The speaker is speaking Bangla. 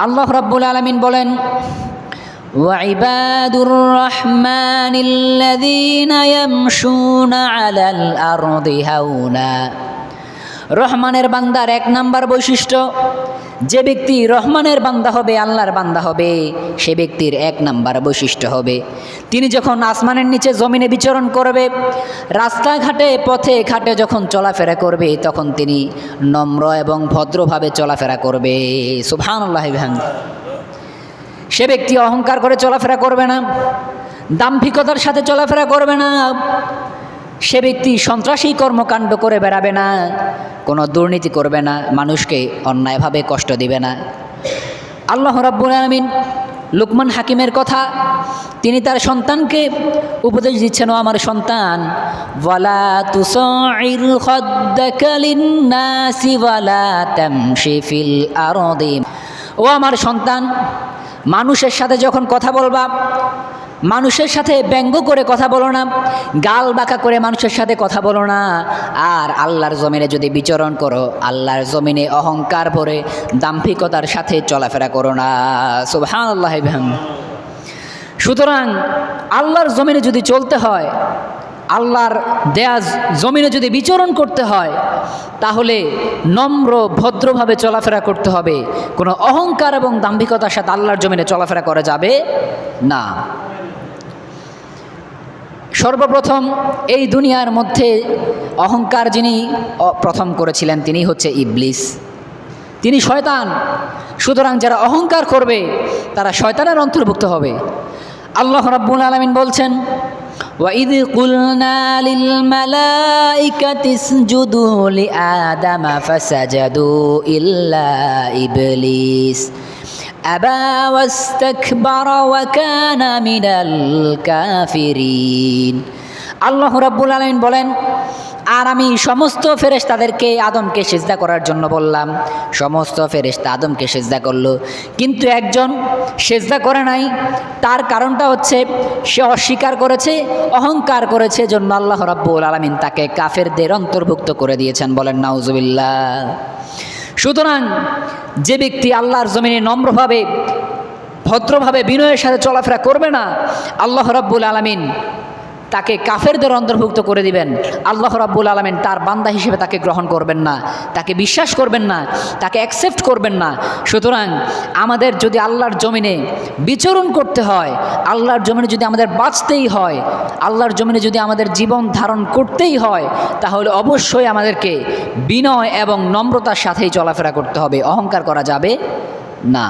আল্লাহ রাব্বুল আলামিন বলেন, ওয়াইবাদুর রহমানিল্লাযীনা ইয়ামশুনা আলাল আরদি হাওনা। রহমানের বান্দার এক নাম্বার বৈশিষ্ট্য, যে ব্যক্তি রহমানের বান্দা হবে, আল্লাহর বান্দা হবে, সে ব্যক্তির এক নাম্বার বৈশিষ্ট্য হবে তিনি যখন আসমানের নিচে জমিনে বিচরণ করবে, রাস্তাঘাটে পথে ঘাটে যখন চলাফেরা করবে, তখন তিনি নম্র এবং ভদ্রভাবে চলাফেরা করবে। সুবহানাল্লাহ। সে ব্যক্তি অহংকার করে চলাফেরা করবে না, দাম্ভিকতার সাথে চলাফেরা করবে না, সে ব্যক্তি সন্ত্রাসী কর্মকাণ্ড করে বেড়াবে না, কোনো দুর্নীতি করবে না, মানুষকে অন্যায়ভাবে কষ্ট দিবে না। আল্লাহ রাব্বুল আলামিন লুকমান হাকিমের কথা, তিনি তার সন্তানকে উপদেশ দিচ্ছেন, ও আমার সন্তান, ওয়ালা তুসাইর খাদ্দাকা লিন্নাসি ওয়ালা তামশি ফিল আরদি। ও আমার সন্তান, মানুষের সাথে যখন কথা বলবা, মানুষের সাথে ব্যঙ্গ করে কথা বলো না, গাল বাঁকা করে মানুষের সাথে কথা বলো না। আর আল্লাহর জমিনে যদি বিচরণ করো, আল্লাহর জমিনে অহংকার ভরে দাম্ভিকতার সাথে চলাফেরা করো না। সুবহানাল্লাহ। সুতরাং আল্লাহর জমিনে যদি চলতে হয়, আল্লাহর দেয়া জমিনে যদি বিচরণ করতে হয়, তাহলে নম্র ভদ্রভাবে চলাফেরা করতে হবে। কোনো অহংকার এবং দাম্ভিকতার সাথে আল্লাহর জমিনে চলাফেরা করা যাবে না। সর্বপ্রথম এই দুনিয়ার মধ্যে অহংকার যিনি প্রথম করেছিলেন, তিনি হচ্ছে ইবলিস, তিনি শয়তান। সুতরাং যারা অহংকার করবে তারা শয়তানের অন্তর্ভুক্ত হবে। আল্লাহ রাব্বুল আলামিন বলছেন, وَإِذْ قُلْنَا لِلْمَلَائِكَةِ اسْجُدُوا لِآدَمَ فَسَجَدُوا إِلَّا إِبْلِيسَ أَبَى وَاسْتَكْبَرَ وَكَانَ مِنَ الْكَافِرِينَ। আল্লাহ রাব্বুল আলামিন বলেন, আর আমি সমস্ত ফেরেশতাদেরকে আদমকে সিজদা করার জন্য বললাম, সমস্ত ফেরেশতা আদমকে সিজদা করলো, কিন্তু একজন সিজদা করে নাই। তার কারণটা হচ্ছে সে অস্বীকার করেছে, অহংকার করেছে, জন্য আল্লাহ রাব্বুল আলামিন তাকে কাফেরদের অন্তর্ভুক্ত করে দিয়েছেন। বলেন নাউজুবিল্লাহ। সুতরাং যে ব্যক্তি আল্লাহর জমিনে নম্রভাবে ভদ্রভাবে বিনয়ের সাথে চলাফেরা করবে না, আল্লাহ রাব্বুল আলামিন তাকে কাফেরদের অন্তর্ভুক্ত করে দিবেন। আল্লাহ রাব্বুল আলামিন তার বান্দা হিসেবে তাকে গ্রহণ করবেন না, তাকে বিশ্বাস করবেন না, তাকে অ্যাকসেপ্ট করবেন না। সুতরাং আমাদের যদি আল্লাহর জমিনে বিচরণ করতে হয়, আল্লাহর জমিনে যদি আমাদের বাঁচতেই হয়, আল্লাহর জমিনে যদি আমাদের জীবন ধারণ করতেই হয়, তাহলে অবশ্যই আমাদেরকে বিনয় এবং নম্রতার সাথেই চলাফেরা করতে হবে, অহংকার করা যাবে না।